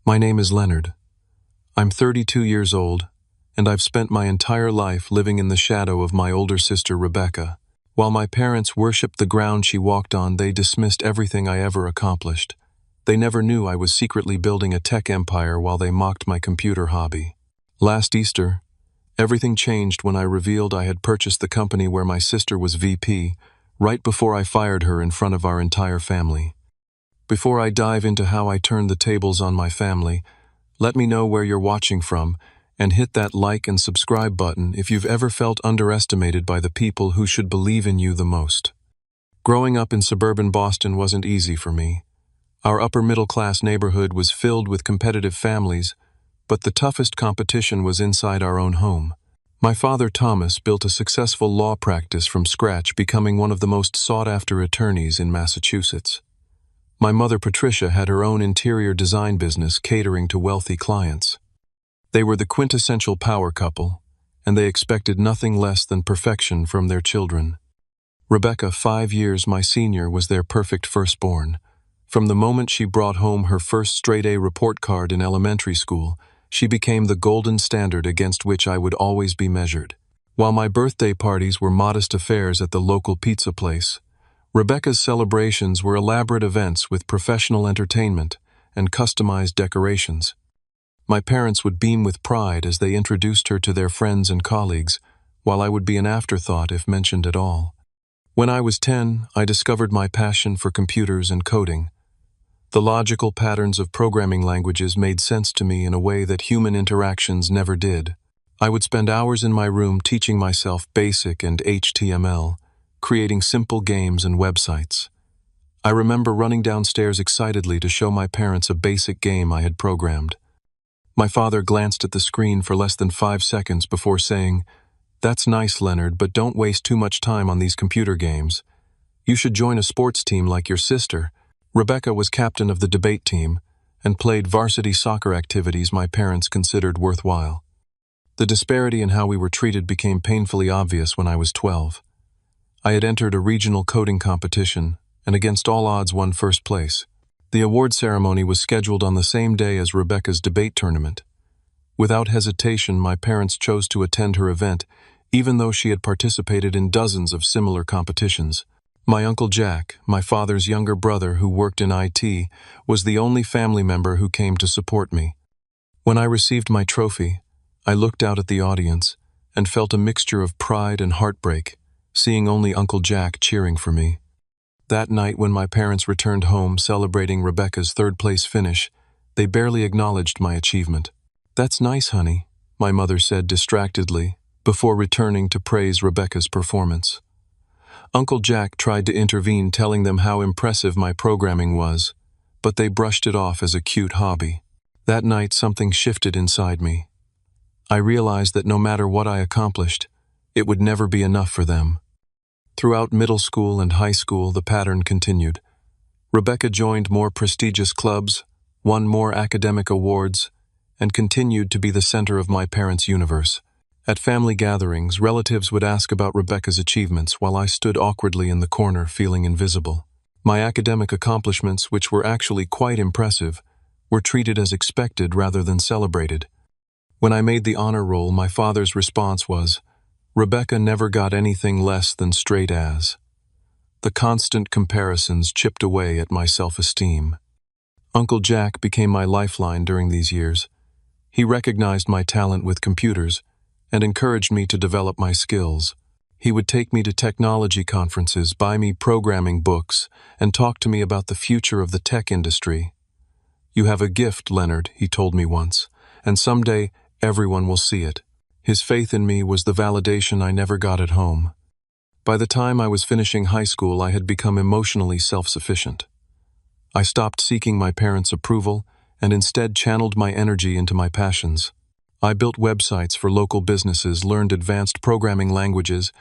My name is Leonard. I'm 32 years old, and I've spent my entire life living in the shadow of my older sister Rebecca. While my parents worshipped the ground she walked on, they dismissed everything I ever accomplished. They never knew I was secretly building a tech empire while they mocked my computer hobby. Last Easter, everything changed when I revealed I had purchased the company where my sister was VP, right before I fired her in front of our entire family. Before I dive into how I turned the tables on my family, let me know where you're watching from, and hit that like and subscribe button if you've ever felt underestimated by the people who should believe in you the most. Growing up in suburban Boston wasn't easy for me. Our upper-middle-class neighborhood was filled with competitive families, but the toughest competition was inside our own home. My father, Thomas, built a successful law practice from scratch, becoming one of the most sought-after attorneys in Massachusetts. My mother, Patricia, had her own interior design business catering to wealthy clients. They were the quintessential power couple, and they expected nothing less than perfection from their children. Rebecca, 5 years my senior, was their perfect firstborn. From the moment she brought home her first straight-A report card in elementary school, she became the golden standard against which I would always be measured. While my birthday parties were modest affairs at the local pizza place, Rebecca's celebrations were elaborate events with professional entertainment and customized decorations. My parents would beam with pride as they introduced her to their friends and colleagues, while I would be an afterthought if mentioned at all. When I was 10, I discovered my passion for computers and coding. The logical patterns of programming languages made sense to me in a way that human interactions never did. I would spend hours in my room teaching myself BASIC and HTML, creating simple games and websites. I remember running downstairs excitedly to show my parents a basic game I had programmed. My father glanced at the screen for less than 5 seconds before saying, "That's nice, Leonard, but don't waste too much time on these computer games. You should join a sports team like your sister." Rebecca was captain of the debate team and played varsity soccer activities my parents considered worthwhile. The disparity in how we were treated became painfully obvious when I was 12. I had entered a regional coding competition and against all odds won first place. The award ceremony was scheduled on the same day as Rebecca's debate tournament. Without hesitation, my parents chose to attend her event, even though she had participated in dozens of similar competitions. My Uncle Jack, my father's younger brother who worked in IT, was the only family member who came to support me. When I received my trophy, I looked out at the audience and felt a mixture of pride and heartbreak, seeing only Uncle Jack cheering for me. That night, when my parents returned home celebrating Rebecca's third-place finish, they barely acknowledged my achievement. "That's nice, honey," my mother said distractedly, before returning to praise Rebecca's performance. Uncle Jack tried to intervene, telling them how impressive my programming was, but they brushed it off as a cute hobby. That night, something shifted inside me. I realized that no matter what I accomplished, it would never be enough for them. Throughout middle school and high school, the pattern continued. Rebecca joined more prestigious clubs, won more academic awards, and continued to be the center of my parents' universe. At family gatherings, relatives would ask about Rebecca's achievements while I stood awkwardly in the corner feeling invisible. My academic accomplishments, which were actually quite impressive, were treated as expected rather than celebrated. When I made the honor roll, my father's response was, "Rebecca never got anything less than straight A's." The constant comparisons chipped away at my self-esteem. Uncle Jack became my lifeline during these years. He recognized my talent with computers and encouraged me to develop my skills. He would take me to technology conferences, buy me programming books, and talk to me about the future of the tech industry. "You have a gift, Leonard," he told me once, "and someday everyone will see it." His faith in me was the validation I never got at home. By the time I was finishing high school, I had become emotionally self-sufficient. I stopped seeking my parents' approval and instead channeled my energy into my passions. I built websites for local businesses, learned advanced programming languages,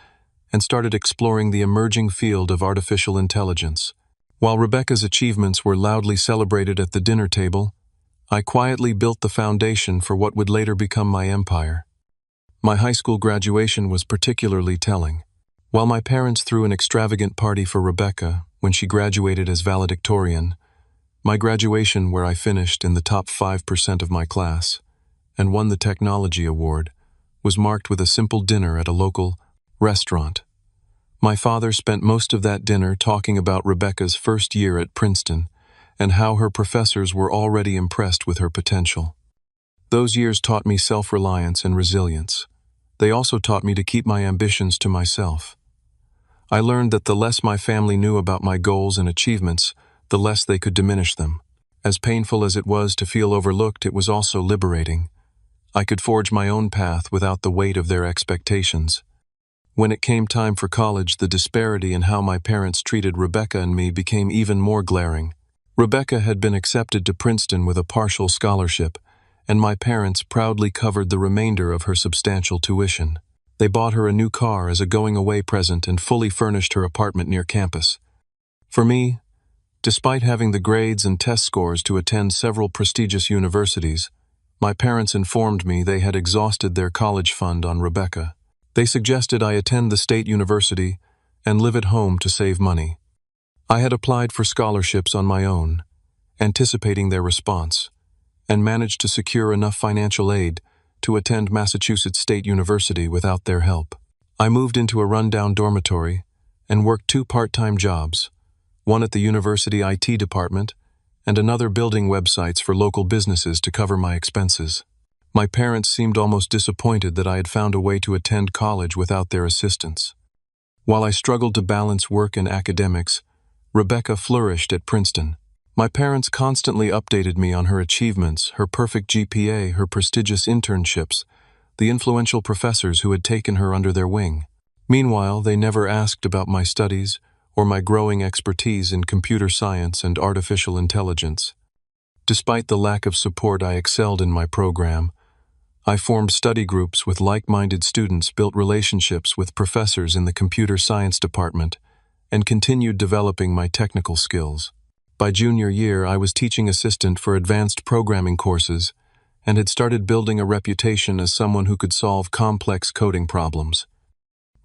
and started exploring the emerging field of artificial intelligence. While Rebecca's achievements were loudly celebrated at the dinner table, I quietly built the foundation for what would later become my empire. My high school graduation was particularly telling. While my parents threw an extravagant party for Rebecca when she graduated as valedictorian, My graduation, where I finished in the top 5% of my class and won the Technology Award, was marked with a simple dinner at a local restaurant. My father spent most of that dinner talking about Rebecca's first year at Princeton and how her professors were already impressed with her potential. Those years taught me self-reliance and resilience. They also taught me to keep my ambitions to myself. I learned that the less my family knew about my goals and achievements, the less they could diminish them. As painful as it was to feel overlooked, it was also liberating. I could forge my own path without the weight of their expectations. When it came time for college, the disparity in how my parents treated Rebecca and me became even more glaring. Rebecca had been accepted to Princeton with a partial scholarship, and my parents proudly covered the remainder of her substantial tuition. They bought her a new car as a going-away present and fully furnished her apartment near campus. For me, despite having the grades and test scores to attend several prestigious universities, my parents informed me they had exhausted their college fund on Rebecca. They suggested I attend the state university and live at home to save money. I had applied for scholarships on my own, anticipating their response, and managed to secure enough financial aid to attend Massachusetts State University without their help. I moved into a rundown dormitory and worked 2 part-time jobs, one at the university IT department and another building websites for local businesses to cover my expenses. My parents seemed almost disappointed that I had found a way to attend college without their assistance. While I struggled to balance work and academics, Rebecca flourished at Princeton. My parents constantly updated me on her achievements, her perfect GPA, her prestigious internships, the influential professors who had taken her under their wing. Meanwhile, they never asked about my studies or my growing expertise in computer science and artificial intelligence. Despite the lack of support, I excelled in my program. I formed study groups with like-minded students, built relationships with professors in the computer science department, and continued developing my technical skills. By junior year, I was teaching assistant for advanced programming courses and had started building a reputation as someone who could solve complex coding problems.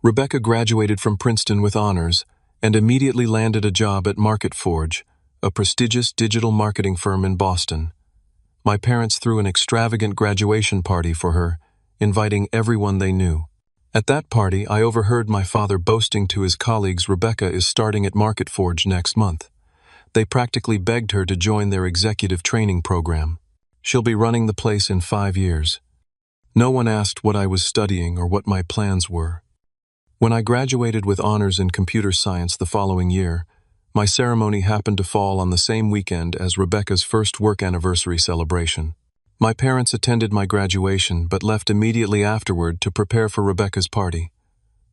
Rebecca graduated from Princeton with honors and immediately landed a job at MarketForge, a prestigious digital marketing firm in Boston. My parents threw an extravagant graduation party for her, inviting everyone they knew. At that party, I overheard my father boasting to his colleagues, "Rebecca is starting at MarketForge next month." They practically begged her to join their executive training program. "She'll be running the place in 5 years. No one asked what I was studying or what my plans were. When I graduated with honors in computer science the following year, my ceremony happened to fall on the same weekend as Rebecca's first work anniversary celebration. My parents attended my graduation but left immediately afterward to prepare for Rebecca's party.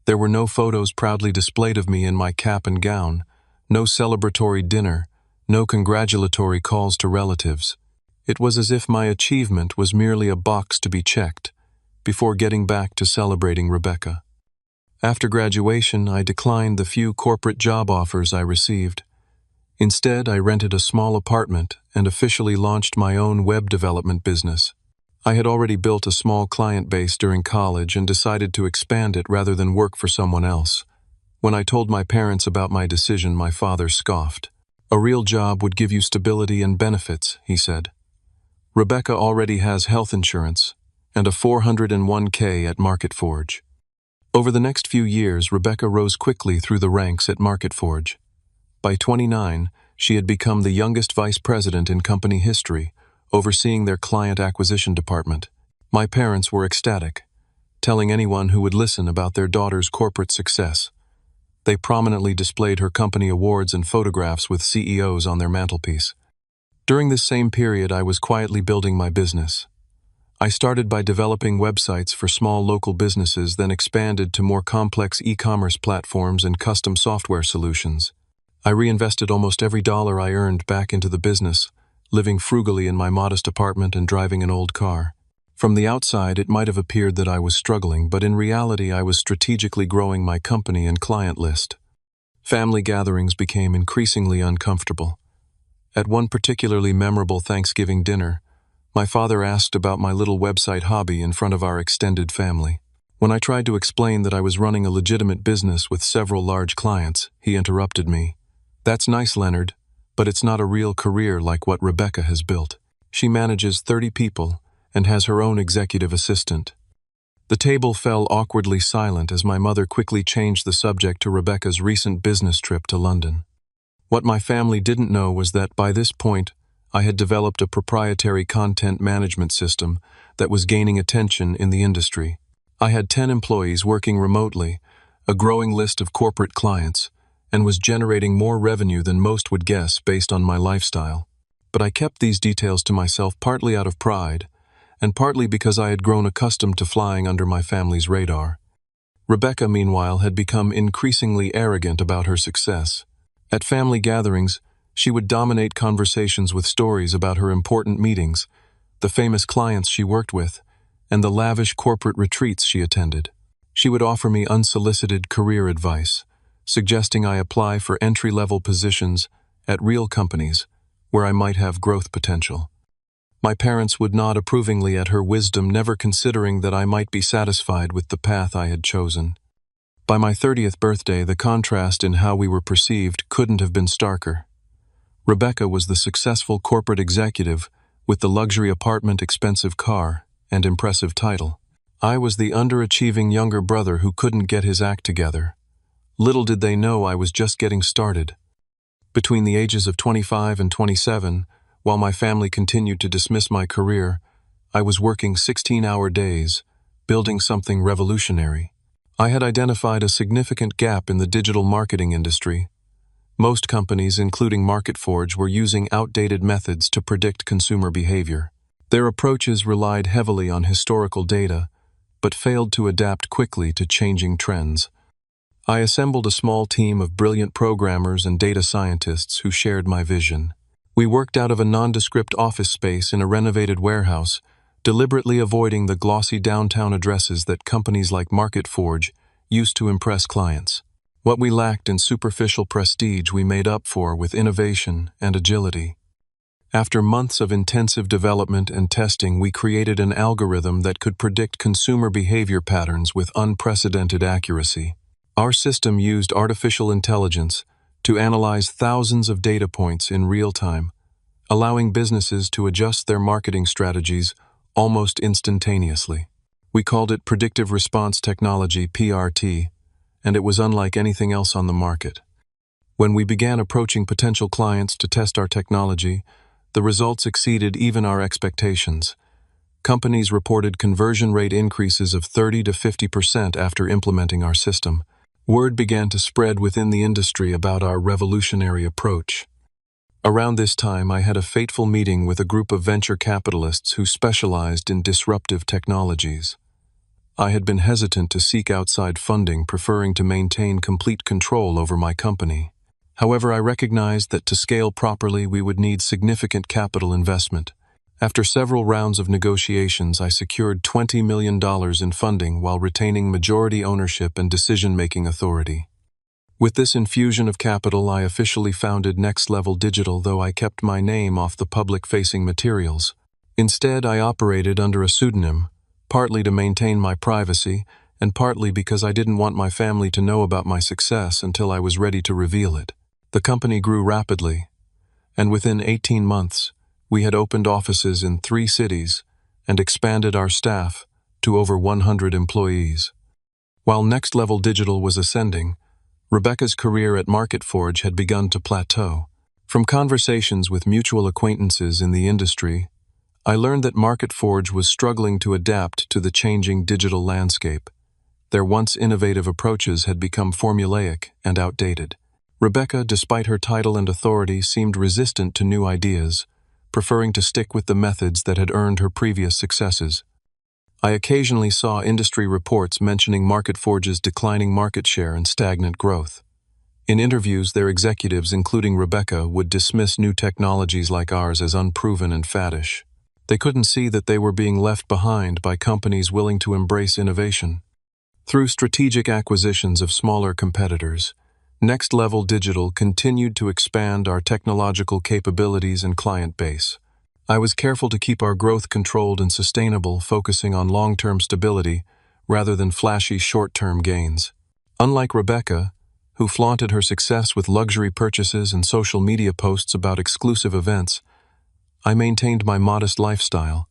There were no photos proudly displayed of me in my cap and gown, no celebratory dinner, no congratulatory calls to relatives. It was as if my achievement was merely a box to be checked before getting back to celebrating Rebecca. After graduation, I declined the few corporate job offers I received. Instead, I rented a small apartment and officially launched my own web development business. I had already built a small client base during college and decided to expand it rather than work for someone else. When I told my parents about my decision, my father scoffed. "A real job would give you stability and benefits," he said. "Rebecca already has health insurance and a 401k at MarketForge." Over the next few years, Rebecca rose quickly through the ranks at MarketForge. By 29, she had become the youngest vice president in company history, overseeing their client acquisition department. My parents were ecstatic, telling anyone who would listen about their daughter's corporate success. They prominently displayed her company awards and photographs with CEOs on their mantelpiece. During this same period, I was quietly building my business. I started by developing websites for small local businesses, then expanded to more complex e-commerce platforms and custom software solutions. I reinvested almost every dollar I earned back into the business, living frugally in my modest apartment and driving an old car. From the outside, it might have appeared that I was struggling, but in reality, I was strategically growing my company and client list. Family gatherings became increasingly uncomfortable. At one particularly memorable Thanksgiving dinner, my father asked about my little website hobby in front of our extended family. When I tried to explain that I was running a legitimate business with several large clients, he interrupted me. "That's nice, Leonard, but it's not a real career like what Rebecca has built. She manages 30 people and has her own executive assistant. The table fell awkwardly silent as my mother quickly changed the subject to Rebecca's recent business trip to London. What my family didn't know was that by this point, I had developed a proprietary content management system that was gaining attention in the industry. I had 10 employees working remotely, a growing list of corporate clients, and was generating more revenue than most would guess based on my lifestyle. But I kept these details to myself partly out of pride, and partly because I had grown accustomed to flying under my family's radar. Rebecca, meanwhile, had become increasingly arrogant about her success. At family gatherings, she would dominate conversations with stories about her important meetings, the famous clients she worked with, and the lavish corporate retreats she attended. She would offer me unsolicited career advice, suggesting I apply for entry-level positions at real companies where I might have growth potential. My parents would nod approvingly at her wisdom, never considering that I might be satisfied with the path I had chosen. By my 30th birthday, the contrast in how we were perceived couldn't have been starker. Rebecca was the successful corporate executive with the luxury apartment, expensive car, and impressive title. I was the underachieving younger brother who couldn't get his act together. Little did they know I was just getting started. Between the ages of 25 and 27, while my family continued to dismiss my career, I was working 16-hour days, building something revolutionary. I had identified a significant gap in the digital marketing industry. Most companies, including MarketForge, were using outdated methods to predict consumer behavior. Their approaches relied heavily on historical data, but failed to adapt quickly to changing trends. I assembled a small team of brilliant programmers and data scientists who shared my vision. We worked out of a nondescript office space in a renovated warehouse, deliberately avoiding the glossy downtown addresses that companies like MarketForge used to impress clients. What we lacked in superficial prestige we made up for with innovation and agility. After months of intensive development and testing, we created an algorithm that could predict consumer behavior patterns with unprecedented accuracy. Our system used artificial intelligence to analyze thousands of data points in real time, allowing businesses to adjust their marketing strategies almost instantaneously. We called it Predictive Response Technology, PRT, and it was unlike anything else on the market. When we began approaching potential clients to test our technology, the results exceeded even our expectations. Companies reported conversion rate increases of 30 to 50% after implementing our system. Word began to spread within the industry about our revolutionary approach. Around this time, I had a fateful meeting with a group of venture capitalists who specialized in disruptive technologies. I had been hesitant to seek outside funding, preferring to maintain complete control over my company. However, I recognized that to scale properly, we would need significant capital investment. After several rounds of negotiations, I secured $20 million in funding while retaining majority ownership and decision-making authority. With this infusion of capital, I officially founded Next Level Digital, though I kept my name off the public-facing materials. Instead, I operated under a pseudonym, partly to maintain my privacy, and partly because I didn't want my family to know about my success until I was ready to reveal it. The company grew rapidly, and within 18 months, we had opened offices in 3 cities and expanded our staff to over 100 employees. While Next Level Digital was ascending, Rebecca's career at MarketForge had begun to plateau. From conversations with mutual acquaintances in the industry, I learned that MarketForge was struggling to adapt to the changing digital landscape. Their once innovative approaches had become formulaic and outdated. Rebecca, despite her title and authority, seemed resistant to new ideas, preferring to stick with the methods that had earned her previous successes. I occasionally saw industry reports mentioning MarketForge's declining market share and stagnant growth. In interviews, their executives, including Rebecca, would dismiss new technologies like ours as unproven and faddish. They couldn't see that they were being left behind by companies willing to embrace innovation. Through strategic acquisitions of smaller competitors, Next Level Digital continued to expand our technological capabilities and client base. I was careful to keep our growth controlled and sustainable, focusing on long-term stability rather than flashy short-term gains. Unlike Rebecca, who flaunted her success with luxury purchases and social media posts about exclusive events, I maintained my modest lifestyle.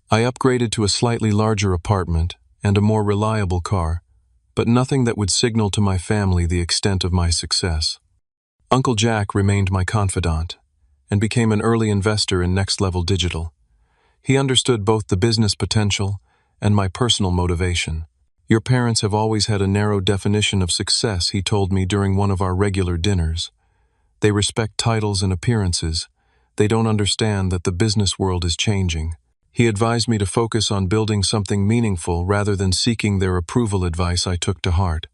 I upgraded to a slightly larger apartment and a more reliable car, but nothing that would signal to my family the extent of my success. Uncle Jack remained my confidant and became an early investor in Next Level Digital. He understood both the business potential and my personal motivation. "Your parents have always had a narrow definition of success," he told me during one of our regular dinners. "They respect titles and appearances. They don't understand that the business world is changing." He advised me to focus on building something meaningful rather than seeking their approval. Advice I took to heart.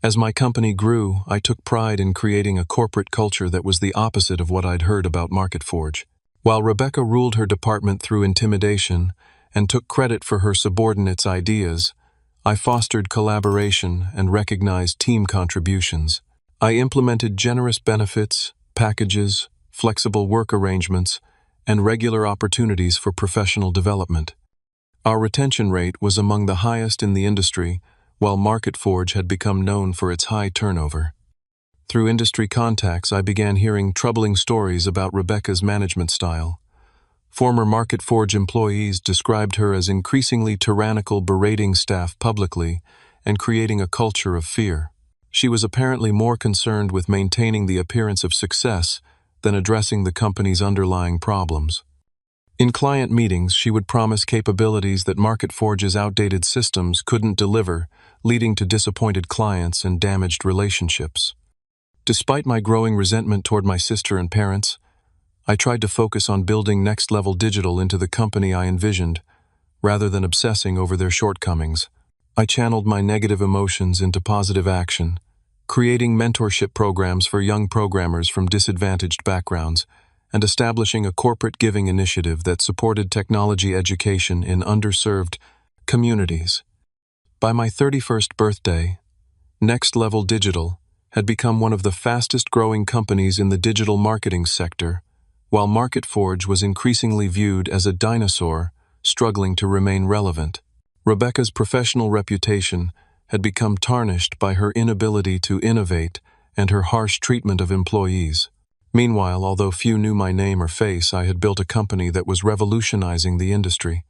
As my company grew, I took pride in creating a corporate culture that was the opposite of what I'd heard about MarketForge. While Rebecca ruled her department through intimidation and took credit for her subordinates' ideas, I fostered collaboration and recognized team contributions. I implemented generous benefits, packages, flexible work arrangements, and regular opportunities for professional development. Our retention rate was among the highest in the industry, while MarketForge had become known for its high turnover. Through industry contacts, I began hearing troubling stories about Rebecca's management style. Former MarketForge employees described her as increasingly tyrannical, berating staff publicly and creating a culture of fear. She was apparently more concerned with maintaining the appearance of success than addressing the company's underlying problems. In client meetings, she would promise capabilities that MarketForge's outdated systems couldn't deliver, leading to disappointed clients and damaged relationships. Despite my growing resentment toward my sister and parents, I tried to focus on building Next Level Digital into the company I envisioned, rather than obsessing over their shortcomings. I channeled my negative emotions into positive action, creating mentorship programs for young programmers from disadvantaged backgrounds, and establishing a corporate giving initiative that supported technology education in underserved communities. By my 31st birthday, Next Level Digital had become one of the fastest-growing companies in the digital marketing sector, while MarketForge was increasingly viewed as a dinosaur struggling to remain relevant. Rebecca's professional reputation had become tarnished by her inability to innovate and her harsh treatment of employees. Meanwhile, although few knew my name or face, I had built a company that was revolutionizing the industry.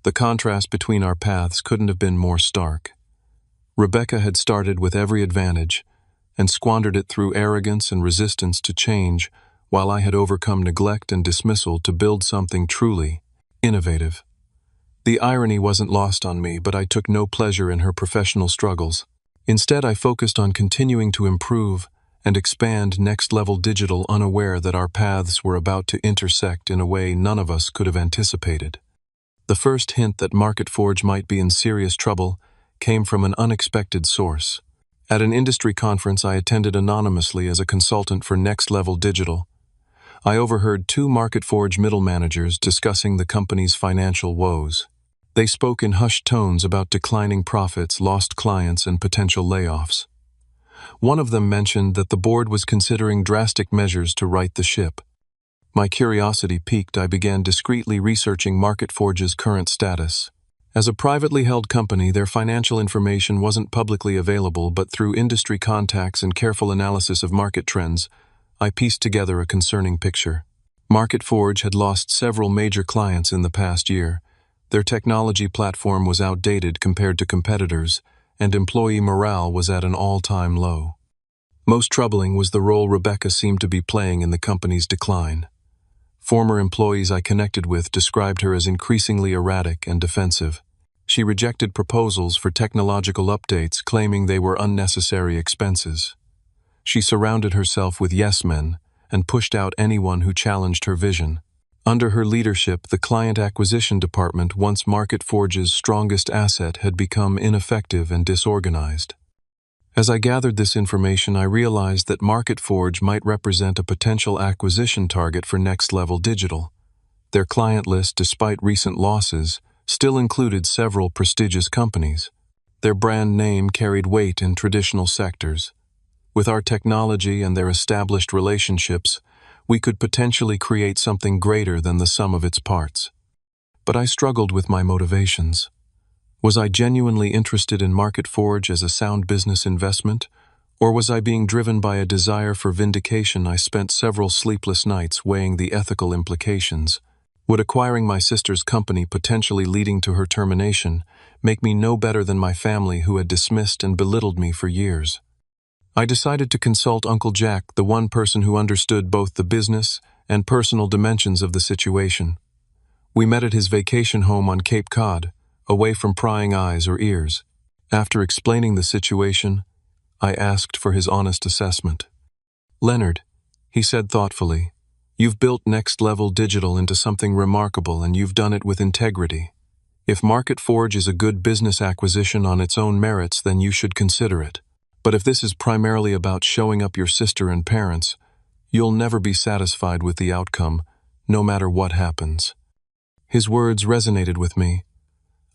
The contrast between our paths couldn't have been more stark. Rebecca had started with every advantage and squandered it through arrogance and resistance to change, while I had overcome neglect and dismissal to build something truly innovative. The irony wasn't lost on me, but I took no pleasure in her professional struggles. Instead, I focused on continuing to improve and expand Next Level Digital, unaware that our paths were about to intersect in a way none of us could have anticipated. The first hint that MarketForge might be in serious trouble came from an unexpected source. At an industry conference I attended anonymously as a consultant for Next Level Digital, I overheard two MarketForge middle managers discussing the company's financial woes. They spoke in hushed tones about declining profits, lost clients, and potential layoffs. One of them mentioned that the board was considering drastic measures to right the ship. My curiosity piqued. I began discreetly researching MarketForge's current status. As a privately held company, their financial information wasn't publicly available, but through industry contacts and careful analysis of market trends, I pieced together a concerning picture. MarketForge had lost several major clients in the past year. Their technology platform was outdated compared to competitors, and employee morale was at an all-time low. Most troubling was the role Rebecca seemed to be playing in the company's decline. Former employees I connected with described her as increasingly erratic and defensive. She rejected proposals for technological updates, claiming they were unnecessary expenses. She surrounded herself with yes-men and pushed out anyone who challenged her vision. Under her leadership, the client acquisition department, once MarketForge's strongest asset, had become ineffective and disorganized. As I gathered this information, I realized that MarketForge might represent a potential acquisition target for Next Level Digital. Their client list, despite recent losses, still included several prestigious companies. Their brand name carried weight in traditional sectors. With our technology and their established relationships, we could potentially create something greater than the sum of its parts. But I struggled with my motivations. Was I genuinely interested in MarketForge as a sound business investment, Or was I being driven by a desire for vindication? I spent several sleepless nights weighing the ethical implications. Would acquiring my sister's company, potentially leading to her termination, make me no better than my family who had dismissed and belittled me for years? I decided to consult Uncle Jack, the one person who understood both the business and personal dimensions of the situation. We met at his vacation home on Cape Cod, away from prying eyes or ears. After explaining the situation, I asked for his honest assessment. "Leonard," he said thoughtfully, "you've built Next Level Digital into something remarkable, and you've done it with integrity. If MarketForge is a good business acquisition on its own merits, then you should consider it. But if this is primarily about showing up your sister and parents, you'll never be satisfied with the outcome, no matter what happens." His words resonated with me.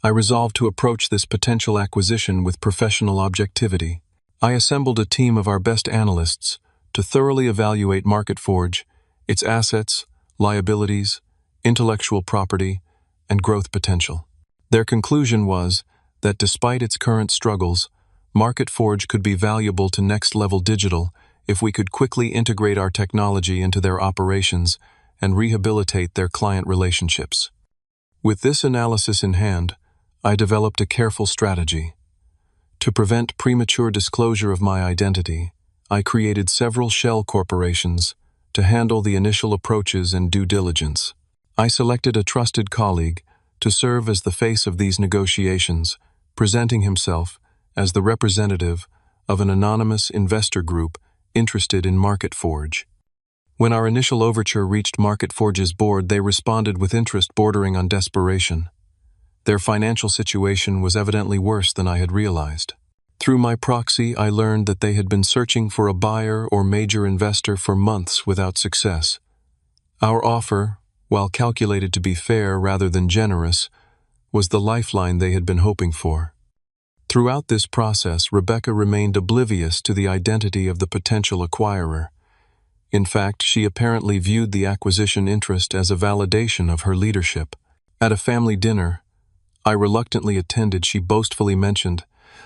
I resolved to approach this potential acquisition with professional objectivity. I assembled a team of our best analysts to thoroughly evaluate MarketForge, its assets, liabilities, intellectual property, and growth potential. Their conclusion was that despite its current struggles, MarketForge could be valuable to Next Level Digital if we could quickly integrate our technology into their operations and rehabilitate their client relationships. With this analysis in hand, I developed a careful strategy. To prevent premature disclosure of my identity, I created several shell corporations to handle the initial approaches and due diligence. I selected a trusted colleague to serve as the face of these negotiations, presenting himself as the representative of an anonymous investor group interested in MarketForge. When our initial overture reached MarketForge's board, they responded with interest bordering on desperation. Their financial situation was evidently worse than I had realized. Through my proxy, I learned that they had been searching for a buyer or major investor for months without success. Our offer, while calculated to be fair rather than generous, was the lifeline they had been hoping for. Throughout this process, Rebecca remained oblivious to the identity of the potential acquirer. In fact, she apparently viewed the acquisition interest as a validation of her leadership. At a family dinner I reluctantly attended, she boastfully mentioned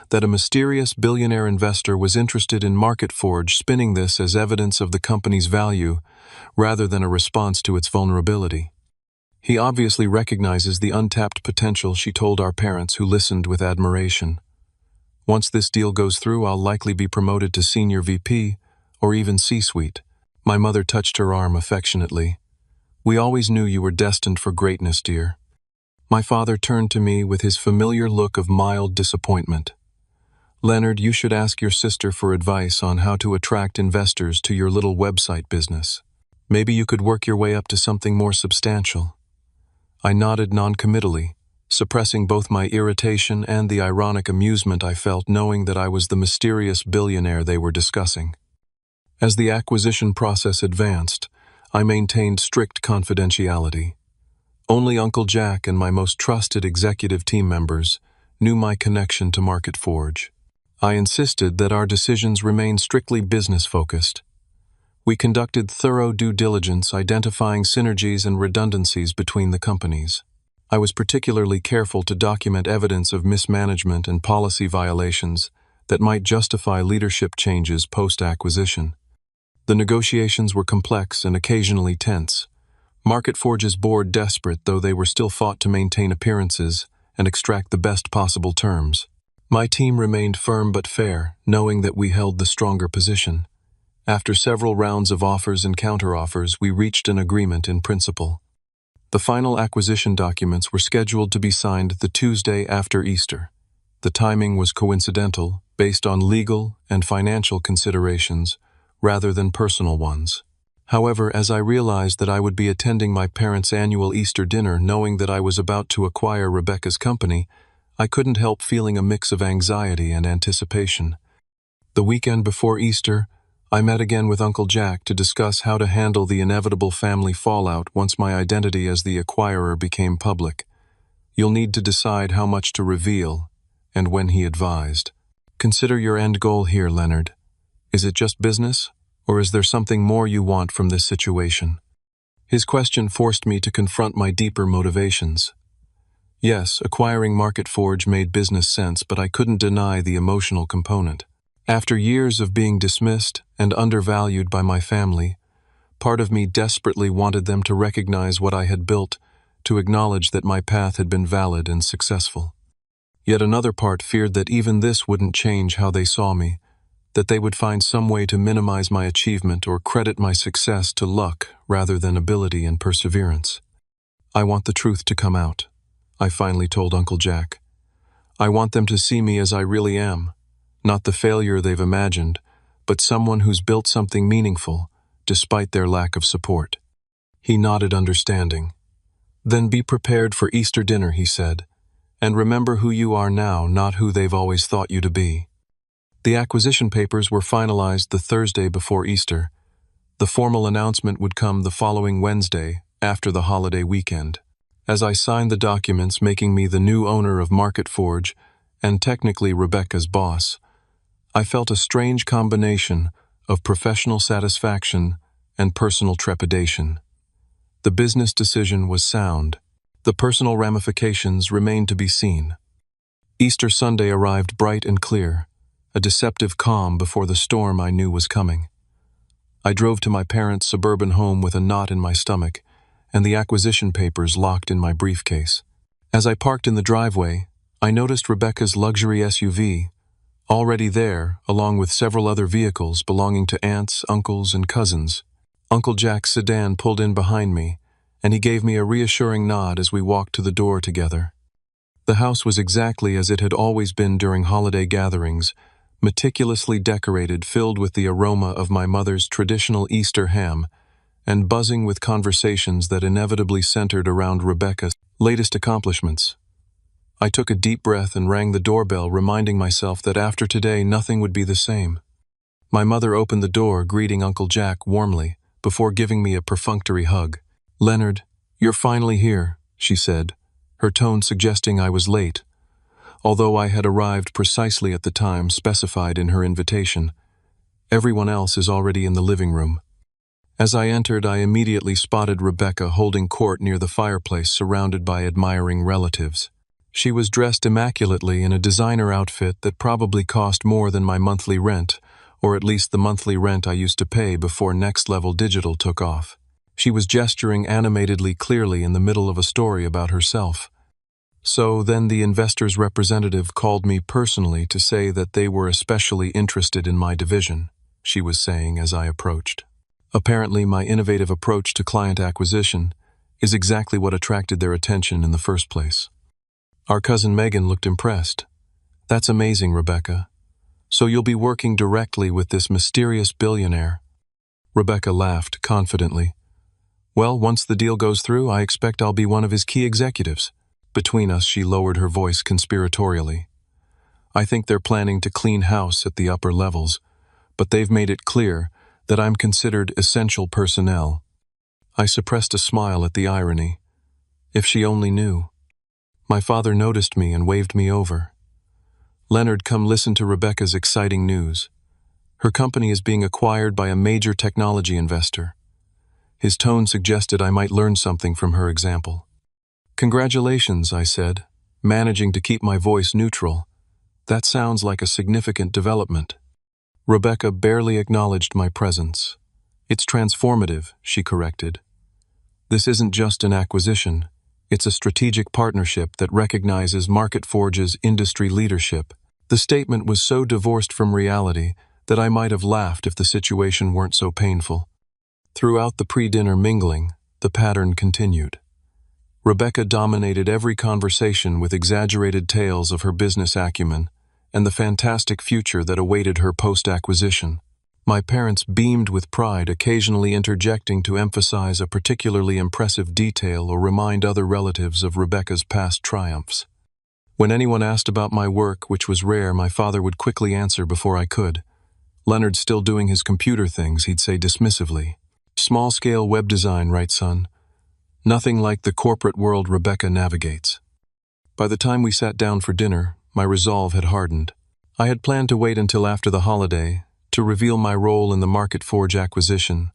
that a mysterious billionaire investor was interested in MarketForge, spinning this as evidence of the company's value rather than a response to its vulnerability. "He obviously recognizes the untapped potential," she told our parents, who listened with admiration. "Once this deal goes through, I'll likely be promoted to senior VP or even C-suite." My mother touched her arm affectionately. "We always knew you were destined for greatness, dear." My father turned to me with his familiar look of mild disappointment. "Leonard, you should ask your sister for advice on how to attract investors to your little website business. Maybe you could work your way up to something more substantial." I nodded noncommittally, suppressing both my irritation and the ironic amusement I felt knowing that I was the mysterious billionaire they were discussing. As the acquisition process advanced, I maintained strict confidentiality. Only Uncle Jack and my most trusted executive team members knew my connection to MarketForge. I insisted that our decisions remain strictly business-focused. We conducted thorough due diligence, identifying synergies and redundancies between the companies. I was particularly careful to document evidence of mismanagement and policy violations that might justify leadership changes post-acquisition. The negotiations were complex and occasionally tense. MarketForge's board desperate, though they were still fought to maintain appearances and extract the best possible terms. My team remained firm but fair, knowing that we held the stronger position. After several rounds of offers and counteroffers, we reached an agreement in principle. The final acquisition documents were scheduled to be signed the Tuesday after Easter. The timing was coincidental, based on legal and financial considerations, rather than personal ones. However, as I realized that I would be attending my parents' annual Easter dinner, knowing that I was about to acquire Rebecca's company, I couldn't help feeling a mix of anxiety and anticipation. The weekend before Easter, I met again with Uncle Jack to discuss how to handle the inevitable family fallout once my identity as the acquirer became public. "You'll need to decide how much to reveal," and when he advised. "Consider your end goal here, Leonard. Is it just business, or is there something more you want from this situation?" His question forced me to confront my deeper motivations. Yes, acquiring MarketForge made business sense, but I couldn't deny the emotional component. After years of being dismissed and undervalued by my family, part of me desperately wanted them to recognize what I had built, to acknowledge that my path had been valid and successful. Yet another part feared that even this wouldn't change how they saw me, that they would find some way to minimize my achievement or credit my success to luck rather than ability and perseverance. "I want the truth to come out," I finally told Uncle Jack. "I want them to see me as I really am, not the failure they've imagined, but someone who's built something meaningful, despite their lack of support." He nodded understanding. "Then be prepared for Easter dinner," he said, "and remember who you are now, not who they've always thought you to be." The acquisition papers were finalized the Thursday before Easter. The formal announcement would come the following Wednesday, after the holiday weekend. As I signed the documents making me the new owner of Market Forge, and technically Rebecca's boss, I felt a strange combination of professional satisfaction and personal trepidation. The business decision was sound. The personal ramifications remained to be seen. Easter Sunday arrived bright and clear, a deceptive calm before the storm I knew was coming. I drove to my parents' suburban home with a knot in my stomach and the acquisition papers locked in my briefcase. As I parked in the driveway, I noticed Rebecca's luxury SUV, already there, along with several other vehicles belonging to aunts, uncles, and cousins. Uncle Jack's sedan pulled in behind me, and he gave me a reassuring nod as we walked to the door together. The house was exactly as it had always been during holiday gatherings, meticulously decorated, filled with the aroma of my mother's traditional Easter ham, and buzzing with conversations that inevitably centered around Rebecca's latest accomplishments. I took a deep breath and rang the doorbell, reminding myself that after today nothing would be the same. My mother opened the door, greeting Uncle Jack warmly, before giving me a perfunctory hug. "Leonard, you're finally here," she said, her tone suggesting I was late, although I had arrived precisely at the time specified in her invitation. "Everyone else is already in the living room." As I entered, I immediately spotted Rebecca holding court near the fireplace, surrounded by admiring relatives. She was dressed immaculately in a designer outfit that probably cost more than my monthly rent, or at least the monthly rent I used to pay before Next Level Digital took off. She was gesturing animatedly, clearly in the middle of a story about herself. "So then the investor's representative called me personally to say that they were especially interested in my division," she was saying as I approached. Apparently, my innovative approach to client acquisition is exactly what attracted their attention in the first place. Our cousin Megan looked impressed. "That's amazing, Rebecca. So you'll be working directly with this mysterious billionaire?" Rebecca laughed confidently. "Well, once the deal goes through, I expect I'll be one of his key executives." Between us, she lowered her voice conspiratorially. "I think they're planning to clean house at the upper levels, but they've made it clear that I'm considered essential personnel." I suppressed a smile at the irony. If she only knew. My father noticed me and waved me over. "Leonard, come listen to Rebecca's exciting news. Her company is being acquired by a major technology investor." His tone suggested I might learn something from her example. "Congratulations," I said, managing to keep my voice neutral. "That sounds like a significant development." Rebecca barely acknowledged my presence. "It's transformative," she corrected. "This isn't just an acquisition. It's a strategic partnership that recognizes Market Forge's industry leadership." The statement was so divorced from reality that I might have laughed if the situation weren't so painful. Throughout the pre-dinner mingling, the pattern continued. Rebecca dominated every conversation with exaggerated tales of her business acumen and the fantastic future that awaited her post-acquisition. My parents beamed with pride, occasionally interjecting to emphasize a particularly impressive detail or remind other relatives of Rebecca's past triumphs. When anyone asked about my work, which was rare, my father would quickly answer before I could. "Leonard's still doing his computer things," he'd say dismissively. "Small-scale web design, right, son? Nothing like the corporate world Rebecca navigates." By the time we sat down for dinner, my resolve had hardened. I had planned to wait until after the holiday to reveal my role in the Market Forge acquisition,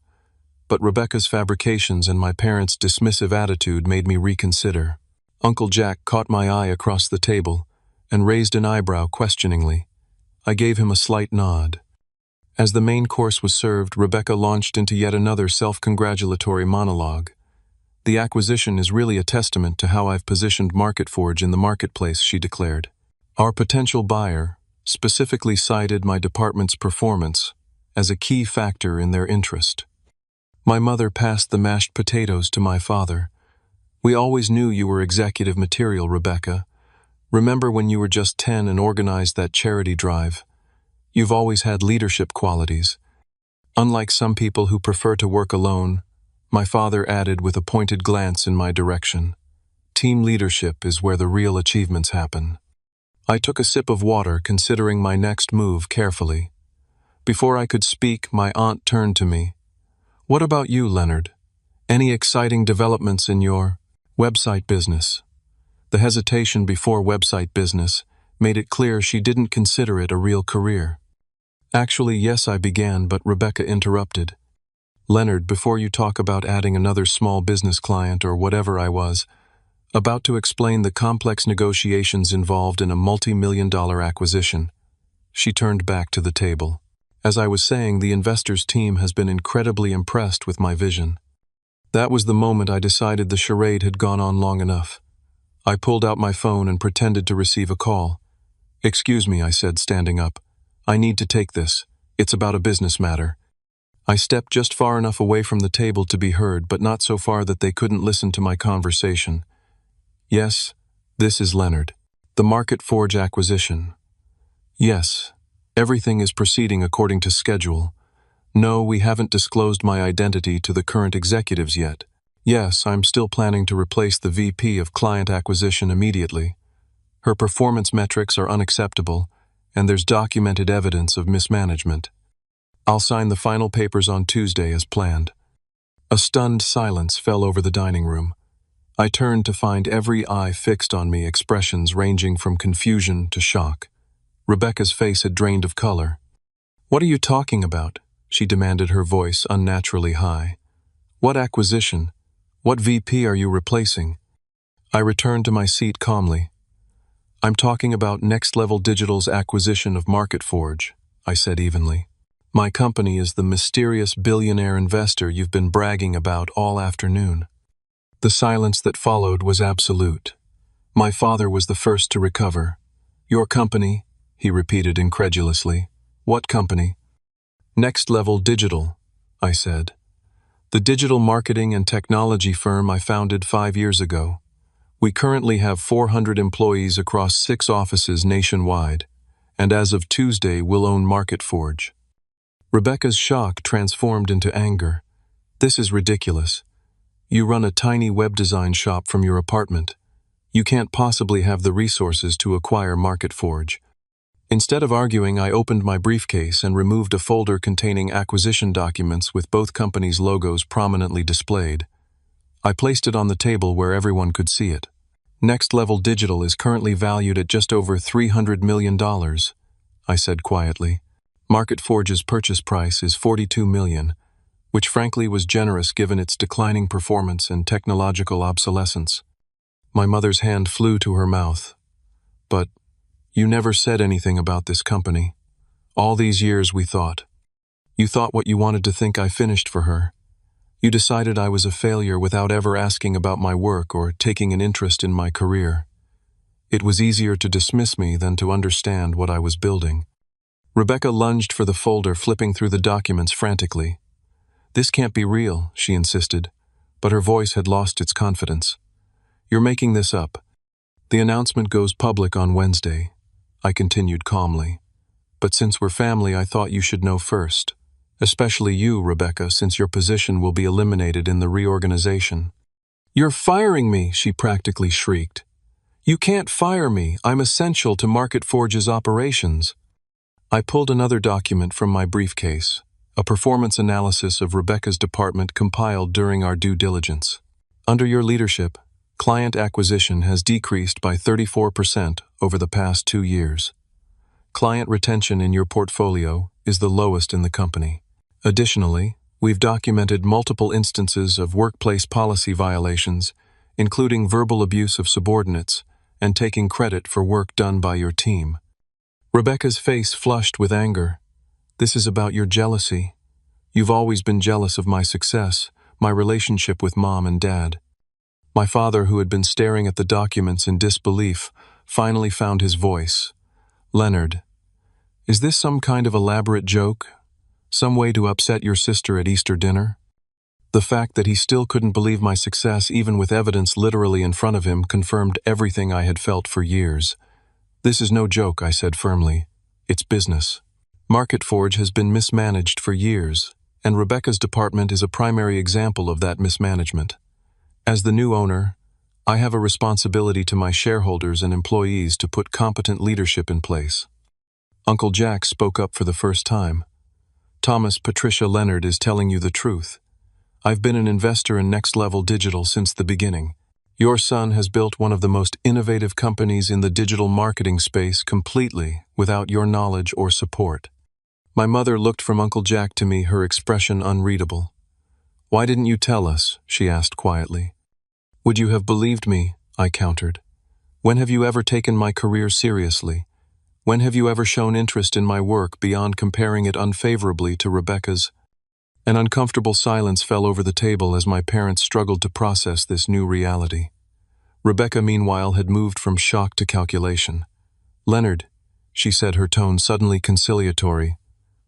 but Rebecca's fabrications and my parents' dismissive attitude made me reconsider. Uncle Jack caught my eye across the table and raised an eyebrow questioningly. I gave him a slight nod. As the main course was served, Rebecca launched into yet another self-congratulatory monologue. The acquisition is really a testament to how I've positioned MarketForge in the marketplace, she declared. Our potential buyer specifically cited my department's performance as a key factor in their interest. My mother passed the mashed potatoes to my father. We always knew you were executive material, Rebecca. Remember when you were just 10 and organized that charity drive? You've always had leadership qualities. Unlike some people who prefer to work alone, my father added with a pointed glance in my direction. Team leadership is where the real achievements happen. I took a sip of water, considering my next move carefully. Before I could speak, my aunt turned to me. What about you, Leonard? Any exciting developments in your website business? The hesitation before website business made it clear she didn't consider it a real career. Actually, yes, I began, but Rebecca interrupted. Leonard, before you talk about adding another small business client or whatever I was about to explain the complex negotiations involved in a multi-million-dollar acquisition, she turned back to the table. As I was saying, the investors' team has been incredibly impressed with my vision. That was the moment I decided the charade had gone on long enough. I pulled out my phone and pretended to receive a call. Excuse me, I said, standing up. I need to take this. It's about a business matter. I stepped just far enough away from the table to be heard, but not so far that they couldn't listen to my conversation. Yes, this is Leonard. The MarketForge acquisition. Yes, everything is proceeding according to schedule. No, we haven't disclosed my identity to the current executives yet. Yes, I'm still planning to replace the VP of Client Acquisition immediately. Her performance metrics are unacceptable, and there's documented evidence of mismanagement. I'll sign the final papers on Tuesday as planned. A stunned silence fell over the dining room. I turned to find every eye fixed on me, expressions ranging from confusion to shock. Rebecca's face had drained of color. What are you talking about? She demanded, her voice unnaturally high. What acquisition? What VP are you replacing? I returned to my seat calmly. I'm talking about Next Level Digital's acquisition of MarketForge, I said evenly. My company is the mysterious billionaire investor you've been bragging about all afternoon. The silence that followed was absolute. My father was the first to recover. Your company, he repeated incredulously. What company? Next Level Digital, I said. The digital marketing and technology firm I founded 5 years ago. We currently have 400 employees across 6 offices nationwide, and as of Tuesday, we'll own MarketForge. Rebecca's shock transformed into anger. This is ridiculous. You run a tiny web design shop from your apartment. You can't possibly have the resources to acquire MarketForge. Instead of arguing, I opened my briefcase and removed a folder containing acquisition documents with both companies' logos prominently displayed. I placed it on the table where everyone could see it. Next Level Digital is currently valued at just over $300 million, I said quietly. MarketForge's purchase price is $42 million, which frankly was generous given its declining performance and technological obsolescence. My mother's hand flew to her mouth. But you never said anything about this company. All these years we thought. You thought what you wanted to think I finished for her. You decided I was a failure without ever asking about my work or taking an interest in my career. It was easier to dismiss me than to understand what I was building. Rebecca lunged for the folder, flipping through the documents frantically. This can't be real, she insisted, but her voice had lost its confidence. You're making this up. The announcement goes public on Wednesday, I continued calmly. But since we're family, I thought you should know first. Especially you, Rebecca, since your position will be eliminated in the reorganization. You're firing me, she practically shrieked. You can't fire me. I'm essential to MarketForge's operations. I pulled another document from my briefcase, a performance analysis of Rebecca's department compiled during our due diligence. Under your leadership, client acquisition has decreased by 34% over the past 2 years. Client retention in your portfolio is the lowest in the company. Additionally, we've documented multiple instances of workplace policy violations, including verbal abuse of subordinates and taking credit for work done by your team. Rebecca's face flushed with anger. This is about your jealousy. You've always been jealous of my success, my relationship with Mom and Dad. My father, who had been staring at the documents in disbelief, finally found his voice. Leonard, is this some kind of elaborate joke? Some way to upset your sister at Easter dinner? The fact that he still couldn't believe my success, even with evidence literally in front of him, confirmed everything I had felt for years. This is no joke, I said firmly. It's business. MarketForge has been mismanaged for years, and Rebecca's department is a primary example of that mismanagement. As the new owner, I have a responsibility to my shareholders and employees to put competent leadership in place. Uncle Jack spoke up for the first time. Thomas, Patricia, Leonard is telling you the truth. I've been an investor in Next Level Digital since the beginning. Your son has built one of the most innovative companies in the digital marketing space completely without your knowledge or support. My mother looked from Uncle Jack to me, her expression unreadable. Why didn't you tell us? She asked quietly. Would you have believed me? I countered. When have you ever taken my career seriously? When have you ever shown interest in my work beyond comparing it unfavorably to Rebecca's? An uncomfortable silence fell over the table as my parents struggled to process this new reality. Rebecca, meanwhile, had moved from shock to calculation. Leonard, she said, her tone suddenly conciliatory,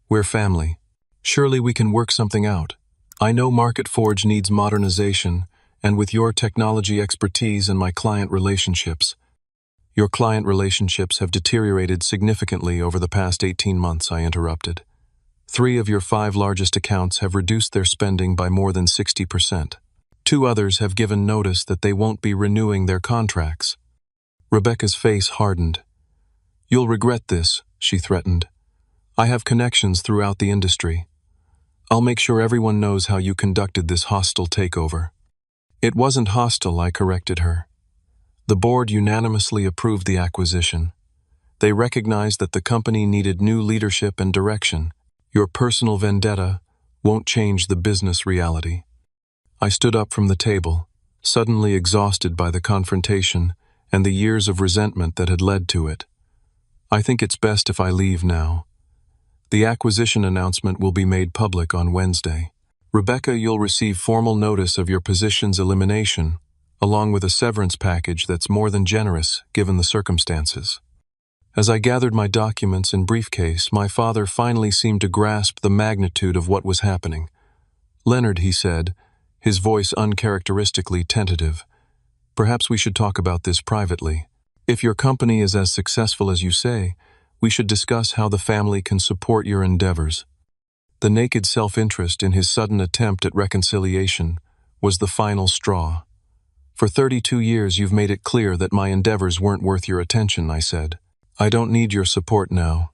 we're family. Surely we can work something out. I know MarketForge needs modernization, and with your technology expertise and my client relationships. Your client relationships have deteriorated significantly over the past 18 months, I interrupted. 3 of your 5 largest accounts have reduced their spending by more than 60%. 2 others have given notice that they won't be renewing their contracts. Rebecca's face hardened. You'll regret this, she threatened. I have connections throughout the industry. I'll make sure everyone knows how you conducted this hostile takeover. It wasn't hostile, I corrected her. The board unanimously approved the acquisition. They recognized that the company needed new leadership and direction. Your personal vendetta won't change the business reality. I stood up from the table, suddenly exhausted by the confrontation and the years of resentment that had led to it. I think it's best if I leave now. The acquisition announcement will be made public on Wednesday. Rebecca, you'll receive formal notice of your position's elimination, along with a severance package that's more than generous given the circumstances. As I gathered my documents and briefcase, my father finally seemed to grasp the magnitude of what was happening. Leonard, he said, his voice uncharacteristically tentative, perhaps we should talk about this privately. If your company is as successful as you say, we should discuss how the family can support your endeavors. The naked self-interest in his sudden attempt at reconciliation was the final straw. For 32 years you've made it clear that my endeavors weren't worth your attention, I said. I don't need your support now.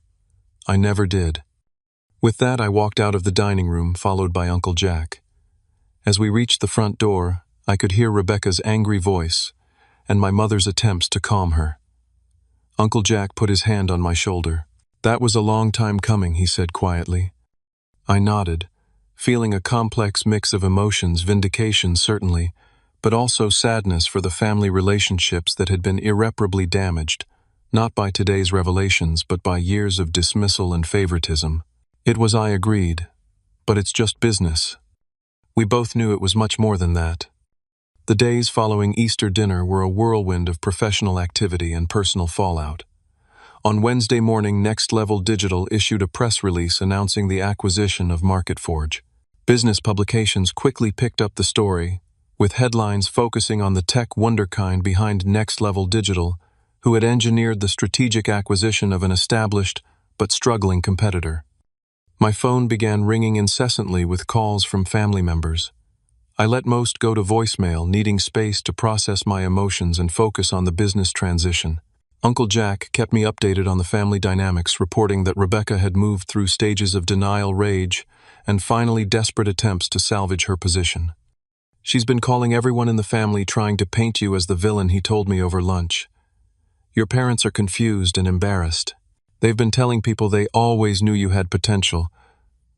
I never did. With that, I walked out of the dining room, followed by Uncle Jack. As we reached the front door, I could hear Rebecca's angry voice and my mother's attempts to calm her. Uncle Jack put his hand on my shoulder. That was a long time coming, he said quietly. I nodded, feeling a complex mix of emotions, vindication certainly, but also sadness for the family relationships that had been irreparably damaged, not by today's revelations, but by years of dismissal and favoritism. It was, I agreed, but it's just business. We both knew it was much more than that. The days following Easter dinner were a whirlwind of professional activity and personal fallout. On Wednesday morning, Next Level Digital issued a press release announcing the acquisition of MarketForge. Business publications quickly picked up the story, with headlines focusing on the tech wunderkind behind Next Level Digital, who had engineered the strategic acquisition of an established but struggling competitor. My phone began ringing incessantly with calls from family members. I let most go to voicemail, needing space to process my emotions and focus on the business transition. Uncle Jack kept me updated on the family dynamics, reporting that Rebecca had moved through stages of denial, rage, and finally desperate attempts to salvage her position. She's been calling everyone in the family, trying to paint you as the villain, he told me over lunch. Your parents are confused and embarrassed. They've been telling people they always knew you had potential,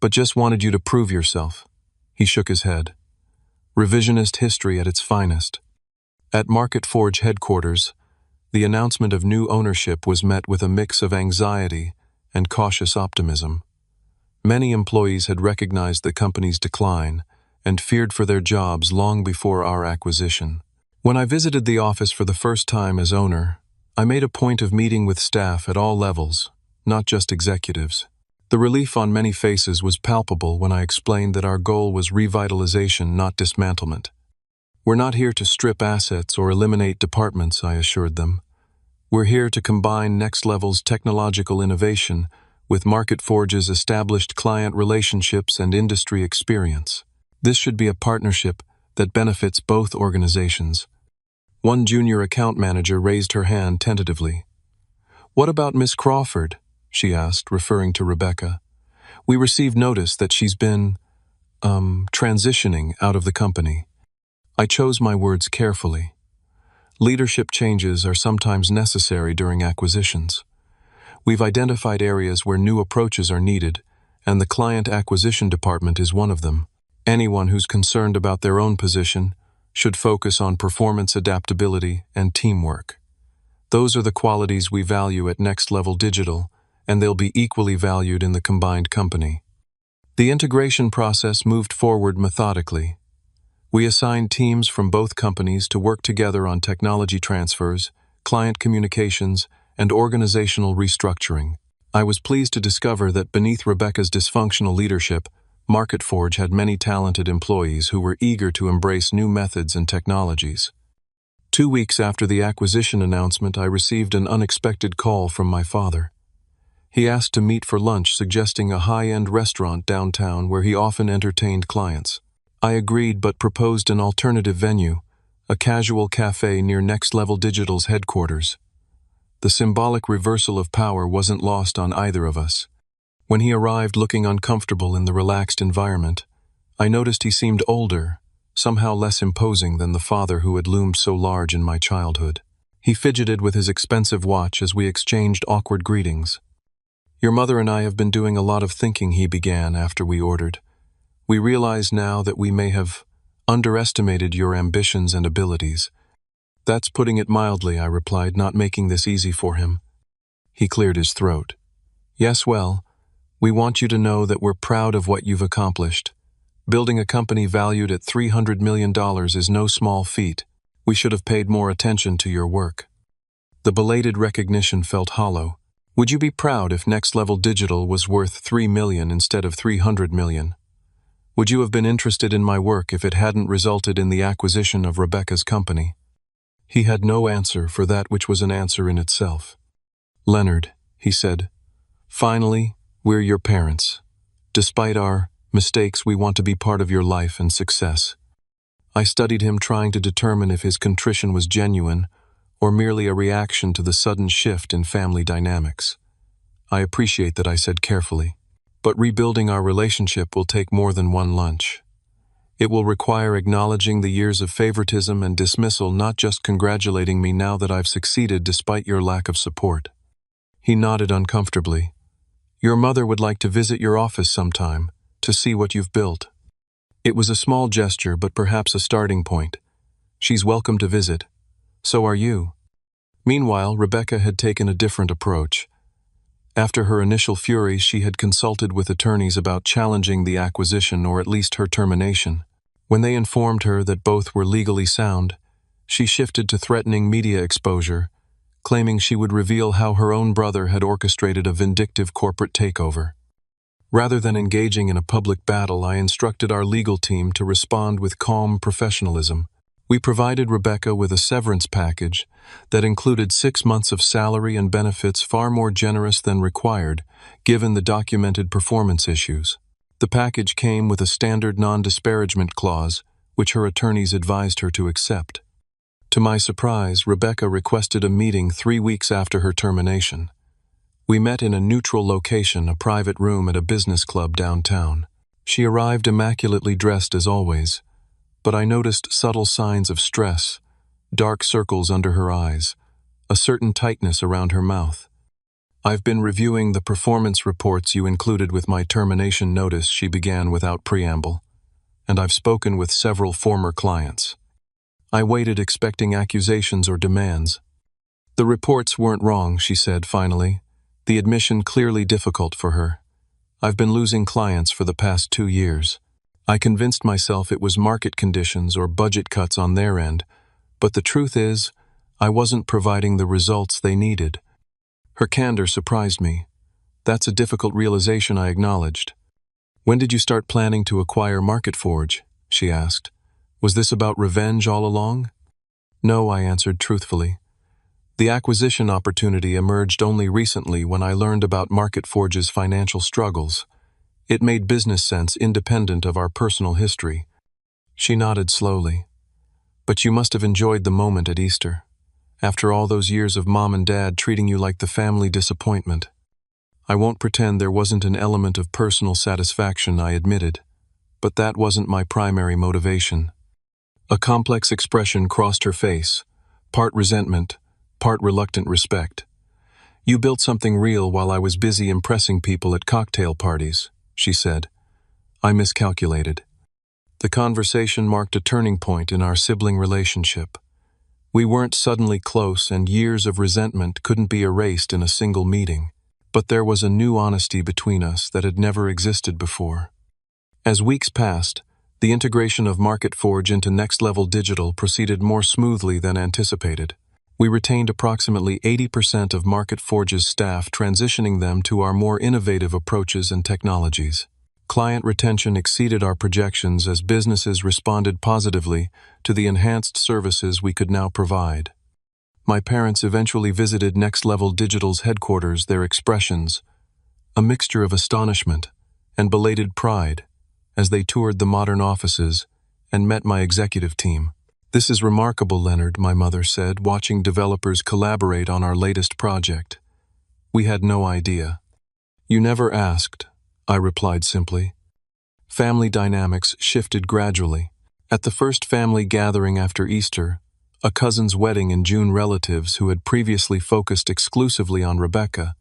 but just wanted you to prove yourself. He shook his head. Revisionist history at its finest. At MarketForge headquarters, The announcement of new ownership was met with a mix of anxiety and cautious optimism. Many employees had recognized the company's decline and feared for their jobs long before our acquisition. When I visited the office for the first time as owner, I made a point of meeting with staff at all levels, not just executives. The relief on many faces was palpable when I explained that our goal was revitalization, not dismantlement. We're not here to strip assets or eliminate departments, I assured them. We're here to combine Next Level's technological innovation with MarketForge's established client relationships and industry experience. This should be a partnership that benefits both organizations. One junior account manager raised her hand tentatively. "What about Miss Crawford?" she asked, referring to Rebecca. "We received notice that she's been, transitioning out of the company." I chose my words carefully. Leadership changes are sometimes necessary during acquisitions. We've identified areas where new approaches are needed, and the client acquisition department is one of them. Anyone who's concerned about their own position should focus on performance adaptability and teamwork. Those are the qualities we value at Next Level Digital, and they'll be equally valued in the combined company. The integration process moved forward methodically. We assigned teams from both companies to work together on technology transfers, client communications, and organizational restructuring. I was pleased to discover that beneath Rebecca's dysfunctional leadership, MarketForge had many talented employees who were eager to embrace new methods and technologies. 2 weeks after the acquisition announcement, I received an unexpected call from my father. He asked to meet for lunch, suggesting a high-end restaurant downtown where he often entertained clients. I agreed but proposed an alternative venue, a casual cafe near Next Level Digital's headquarters. The symbolic reversal of power wasn't lost on either of us. When he arrived looking uncomfortable in the relaxed environment, I noticed he seemed older, somehow less imposing than the father who had loomed so large in my childhood. He fidgeted with his expensive watch as we exchanged awkward greetings. "Your mother and I have been doing a lot of thinking," he began after we ordered. "We realize now that we may have underestimated your ambitions and abilities." "That's putting it mildly," I replied, not making this easy for him. He cleared his throat. "Yes, well, we want you to know that we're proud of what you've accomplished. Building a company valued at $300 million is no small feat. We should have paid more attention to your work." The belated recognition felt hollow. Would you be proud if Next Level Digital was worth $3 million instead of $300 million? Would you have been interested in my work if it hadn't resulted in the acquisition of Rebecca's company? He had no answer for that which was an answer in itself. "Leonard," he said, "finally, we're your parents. Despite our mistakes, we want to be part of your life and success." I studied him, trying to determine if his contrition was genuine or merely a reaction to the sudden shift in family dynamics. "I appreciate that," I said carefully. "But rebuilding our relationship will take more than one lunch. It will require acknowledging the years of favoritism and dismissal, not just congratulating me now that I've succeeded despite your lack of support." He nodded uncomfortably. "Your mother would like to visit your office sometime, to see what you've built." It was a small gesture, but perhaps a starting point. "She's welcome to visit. So are you." Meanwhile, Rebecca had taken a different approach. After her initial fury, she had consulted with attorneys about challenging the acquisition or at least her termination. When they informed her that both were legally sound, she shifted to threatening media exposure, claiming she would reveal how her own brother had orchestrated a vindictive corporate takeover. Rather than engaging in a public battle, I instructed our legal team to respond with calm professionalism. We provided Rebecca with a severance package that included 6 months of salary and benefits, far more generous than required, given the documented performance issues. The package came with a standard non-disparagement clause, which her attorneys advised her to accept. To my surprise, Rebecca requested a meeting 3 weeks after her termination. We met in a neutral location, a private room at a business club downtown. She arrived immaculately dressed as always, but I noticed subtle signs of stress, dark circles under her eyes, a certain tightness around her mouth. "I've been reviewing the performance reports you included with my termination notice," she began without preamble, "and I've spoken with several former clients." I waited, expecting accusations or demands. The reports weren't wrong, she said finally, the admission clearly difficult for her. I've been losing clients for the past 2 years. I convinced myself it was market conditions or budget cuts on their end, but the truth is, I wasn't providing the results they needed. Her candor surprised me. That's a difficult realization, I acknowledged. When did you start planning to acquire MarketForge? She asked. Was this about revenge all along? No, I answered truthfully. The acquisition opportunity emerged only recently when I learned about MarketForge's financial struggles. It made business sense independent of our personal history. She nodded slowly. But you must have enjoyed the moment at Easter. After all those years of Mom and Dad treating you like the family disappointment. I won't pretend there wasn't an element of personal satisfaction, I admitted. But that wasn't my primary motivation. A complex expression crossed her face, part resentment, part reluctant respect. You built something real while I was busy impressing people at cocktail parties, she said. I miscalculated. The conversation marked a turning point in our sibling relationship. We weren't suddenly close, and years of resentment couldn't be erased in a single meeting. But there was a new honesty between us that had never existed before. As weeks passed, the integration of MarketForge into Next Level Digital proceeded more smoothly than anticipated. We retained approximately 80% of MarketForge's staff, transitioning them to our more innovative approaches and technologies. Client retention exceeded our projections as businesses responded positively to the enhanced services we could now provide. My parents eventually visited Next Level Digital's headquarters, their expressions, a mixture of astonishment and belated pride, as they toured the modern offices and met my executive team. This is remarkable, Leonard, my mother said, watching developers collaborate on our latest project. We had no idea. You never asked, I replied simply. Family dynamics shifted gradually. At the first family gathering after Easter, a cousin's wedding in June, relatives who had previously focused exclusively on Rebecca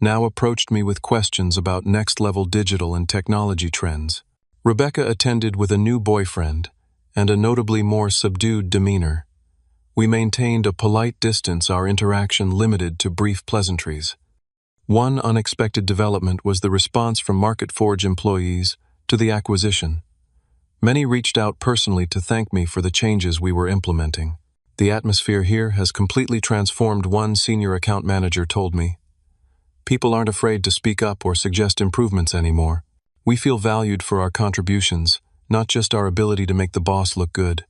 now approached me with questions about Next Level Digital and technology trends. Rebecca attended with a new boyfriend and a notably more subdued demeanor. We maintained a polite distance, our interaction limited to brief pleasantries. One unexpected development was the response from MarketForge employees to the acquisition. Many reached out personally to thank me for the changes we were implementing. The atmosphere here has completely transformed, one senior account manager told me. People aren't afraid to speak up or suggest improvements anymore. We feel valued for our contributions, not just our ability to make the boss look good.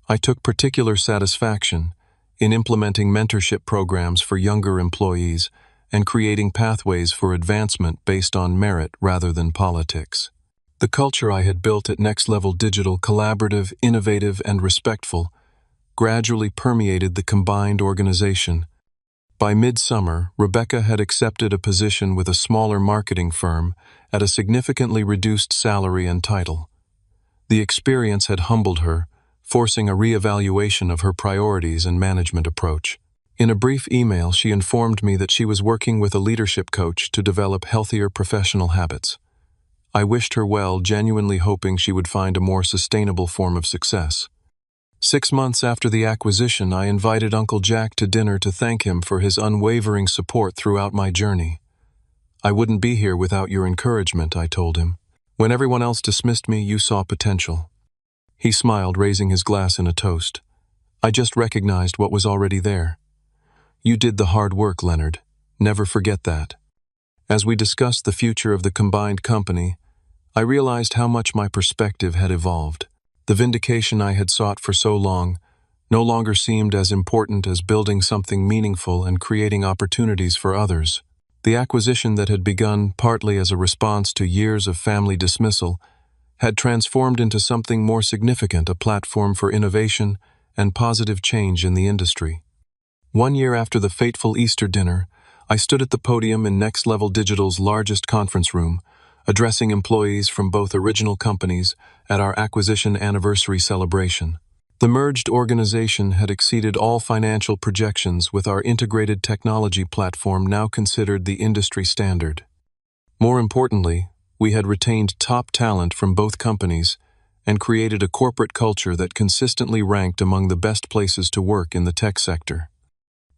I took particular satisfaction in implementing mentorship programs for younger employees and creating pathways for advancement based on merit rather than politics. The culture I had built at Next Level Digital, collaborative, innovative, and respectful, gradually permeated the combined organization. By midsummer, Rebecca had accepted a position with a smaller marketing firm at a significantly reduced salary and title. The experience had humbled her, forcing a reevaluation of her priorities and management approach. In a brief email, she informed me that she was working with a leadership coach to develop healthier professional habits. I wished her well, genuinely hoping she would find a more sustainable form of success. 6 months after the acquisition, I invited Uncle Jack to dinner to thank him for his unwavering support throughout my journey. I wouldn't be here without your encouragement, I told him. When everyone else dismissed me, you saw potential. He smiled, raising his glass in a toast. I just recognized what was already there. You did the hard work, Leonard. Never forget that. As we discussed the future of the combined company, I realized how much my perspective had evolved. The vindication I had sought for so long no longer seemed as important as building something meaningful and creating opportunities for others. The acquisition that had begun partly as a response to years of family dismissal had transformed into something more significant, a platform for innovation and positive change in the industry. 1 year after the fateful Easter dinner, I stood at the podium in Next Level Digital's largest conference room, addressing employees from both original companies at our acquisition anniversary celebration. The merged organization had exceeded all financial projections, with our integrated technology platform now considered the industry standard. More importantly, we had retained top talent from both companies and created a corporate culture that consistently ranked among the best places to work in the tech sector.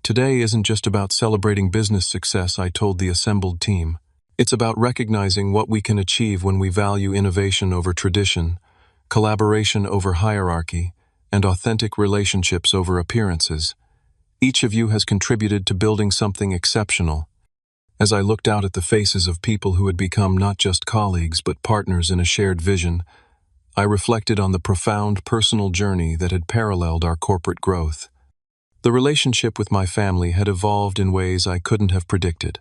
Today isn't just about celebrating business success, I told the assembled team. It's about recognizing what we can achieve when we value innovation over tradition, collaboration over hierarchy, and authentic relationships over appearances. Each of you has contributed to building something exceptional. As I looked out at the faces of people who had become not just colleagues but partners in a shared vision, I reflected on the profound personal journey that had paralleled our corporate growth. The relationship with my family had evolved in ways I couldn't have predicted.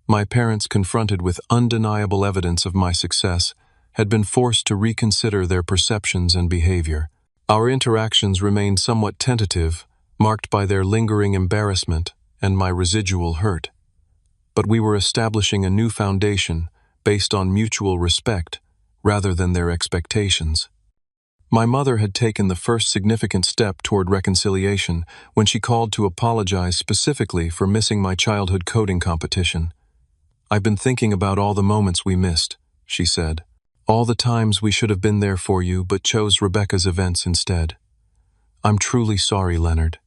My parents, confronted with undeniable evidence of my success, had been forced to reconsider their perceptions and behavior. Our interactions remained somewhat tentative, marked by their lingering embarrassment and my residual hurt. But we were establishing a new foundation based on mutual respect rather than their expectations. My mother had taken the first significant step toward reconciliation when she called to apologize specifically for missing my childhood coding competition. "I've been thinking about all the moments we missed," she said. "All the times we should have been there for you but chose Rebecca's events instead. I'm truly sorry, Leonard."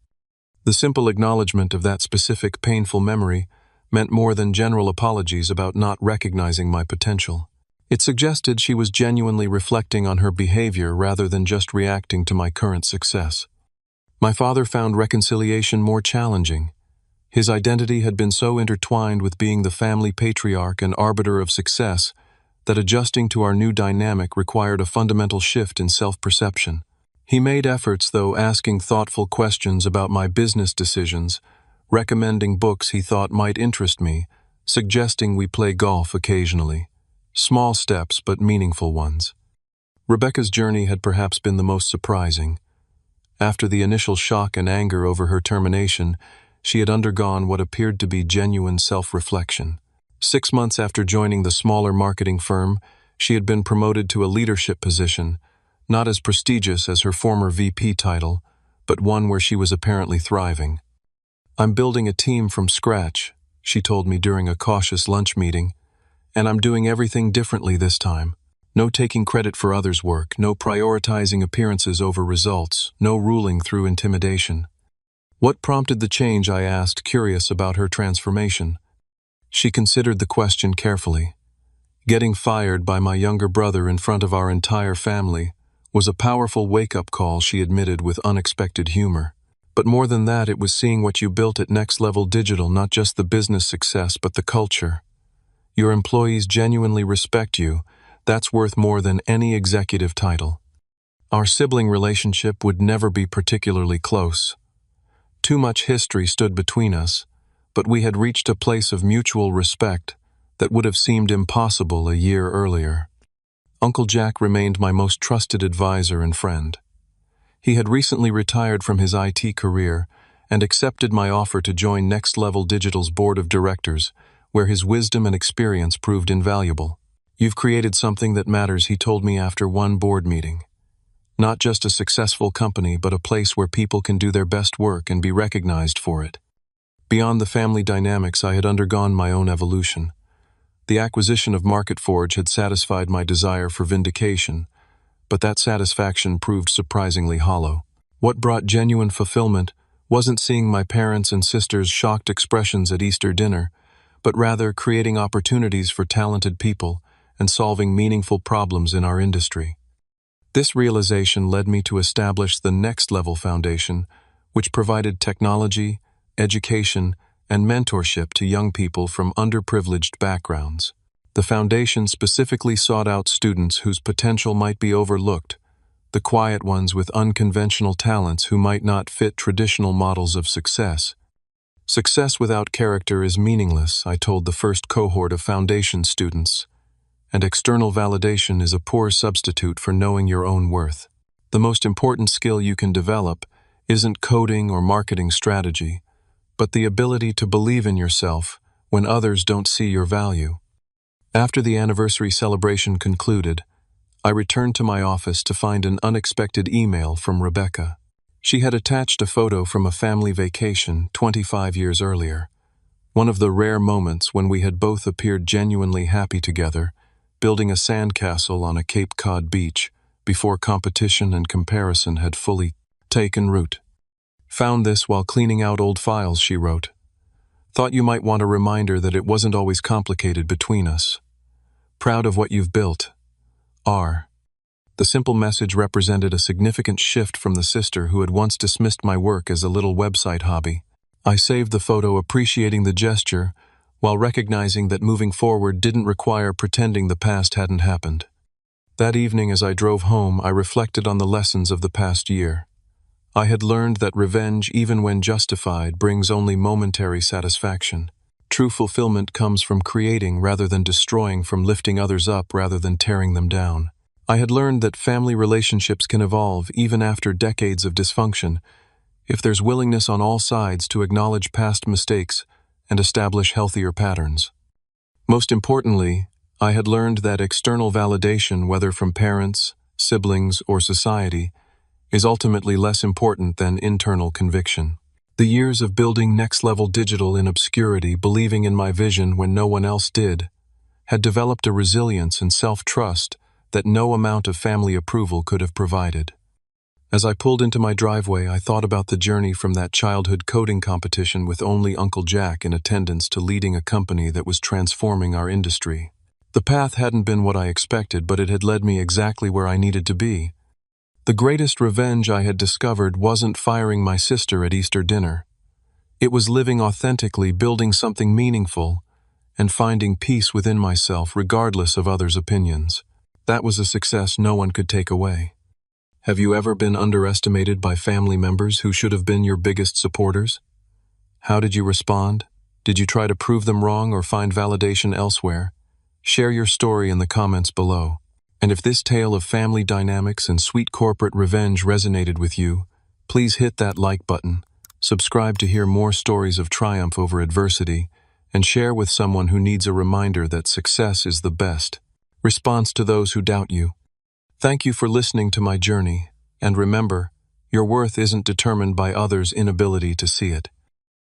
The simple acknowledgement of that specific painful memory meant more than general apologies about not recognizing my potential. It suggested she was genuinely reflecting on her behavior rather than just reacting to my current success. My father found reconciliation more challenging. His identity had been so intertwined with being the family patriarch and arbiter of success that adjusting to our new dynamic required a fundamental shift in self-perception. He made efforts, though, asking thoughtful questions about my business decisions, recommending books he thought might interest me, suggesting we play golf occasionally. Small steps, but meaningful ones. Rebecca's journey had perhaps been the most surprising. After the initial shock and anger over her termination, she had undergone what appeared to be genuine self-reflection. 6 months after joining the smaller marketing firm, she had been promoted to a leadership position, not as prestigious as her former VP title, but one where she was apparently thriving. "I'm building a team from scratch," she told me during a cautious lunch meeting, "and I'm doing everything differently this time. No taking credit for others' work, no prioritizing appearances over results, no ruling through intimidation." "What prompted the change?" I asked, curious about her transformation. She considered the question carefully. Getting fired by my younger brother in front of our entire family was a powerful wake-up call, she admitted with unexpected humor. "But more than that, it was seeing what you built at Next Level Digital, not just the business success, but the culture. Your employees genuinely respect you. That's worth more than any executive title." Our sibling relationship would never be particularly close. Too much history stood between us, but we had reached a place of mutual respect that would have seemed impossible a year earlier. Uncle Jack remained my most trusted advisor and friend. He had recently retired from his IT career and accepted my offer to join Next Level Digital's board of directors, where his wisdom and experience proved invaluable. "You've created something that matters," he told me after one board meeting. "Not just a successful company, but a place where people can do their best work and be recognized for it." Beyond the family dynamics, I had undergone my own evolution. The acquisition of MarketForge had satisfied my desire for vindication, but that satisfaction proved surprisingly hollow. What brought genuine fulfillment wasn't seeing my parents' and sisters' shocked expressions at Easter dinner, but rather creating opportunities for talented people and solving meaningful problems in our industry. This realization led me to establish the Next Level Foundation, which provided technology, education, and mentorship to young people from underprivileged backgrounds. The foundation specifically sought out students whose potential might be overlooked, the quiet ones with unconventional talents who might not fit traditional models of success. "Success without character is meaningless," I told the first cohort of foundation students, "and external validation is a poor substitute for knowing your own worth. The most important skill you can develop isn't coding or marketing strategy, but the ability to believe in yourself when others don't see your value." After the anniversary celebration concluded, I returned to my office to find an unexpected email from Rebecca. She had attached a photo from a family vacation 25 years earlier, one of the rare moments when we had both appeared genuinely happy together, building a sandcastle on a Cape Cod beach before competition and comparison had fully taken root. Found this while cleaning out old files, she wrote. Thought you might want a reminder that it wasn't always complicated between us. Proud of what you've built. R. The simple message represented a significant shift from the sister who had once dismissed my work as a little website hobby. I saved the photo, appreciating the gesture, while recognizing that moving forward didn't require pretending the past hadn't happened. That evening as I drove home, I reflected on the lessons of the past year. I had learned that revenge, even when justified, brings only momentary satisfaction. True fulfillment comes from creating rather than destroying, from lifting others up rather than tearing them down. I had learned that family relationships can evolve even after decades of dysfunction, if there's willingness on all sides to acknowledge past mistakes and establish healthier patterns. Most importantly, I had learned that external validation, whether from parents, siblings, or society, is ultimately less important than internal conviction. The years of building next-level digital in obscurity, believing in my vision when no one else did, had developed a resilience and self-trust that no amount of family approval could have provided. As I pulled into my driveway, I thought about the journey from that childhood coding competition with only Uncle Jack in attendance to leading a company that was transforming our industry. The path hadn't been what I expected, but it had led me exactly where I needed to be. The greatest revenge I had discovered wasn't firing my sister at Easter dinner. It was living authentically, building something meaningful, and finding peace within myself regardless of others' opinions. That was a success no one could take away. Have you ever been underestimated by family members who should have been your biggest supporters? How did you respond? Did you try to prove them wrong or find validation elsewhere? Share your story in the comments below. And if this tale of family dynamics and sweet corporate revenge resonated with you, please hit that like button, subscribe to hear more stories of triumph over adversity, and share with someone who needs a reminder that success is the best response to those who doubt you. Thank you for listening to my journey, and remember, your worth isn't determined by others' inability to see it.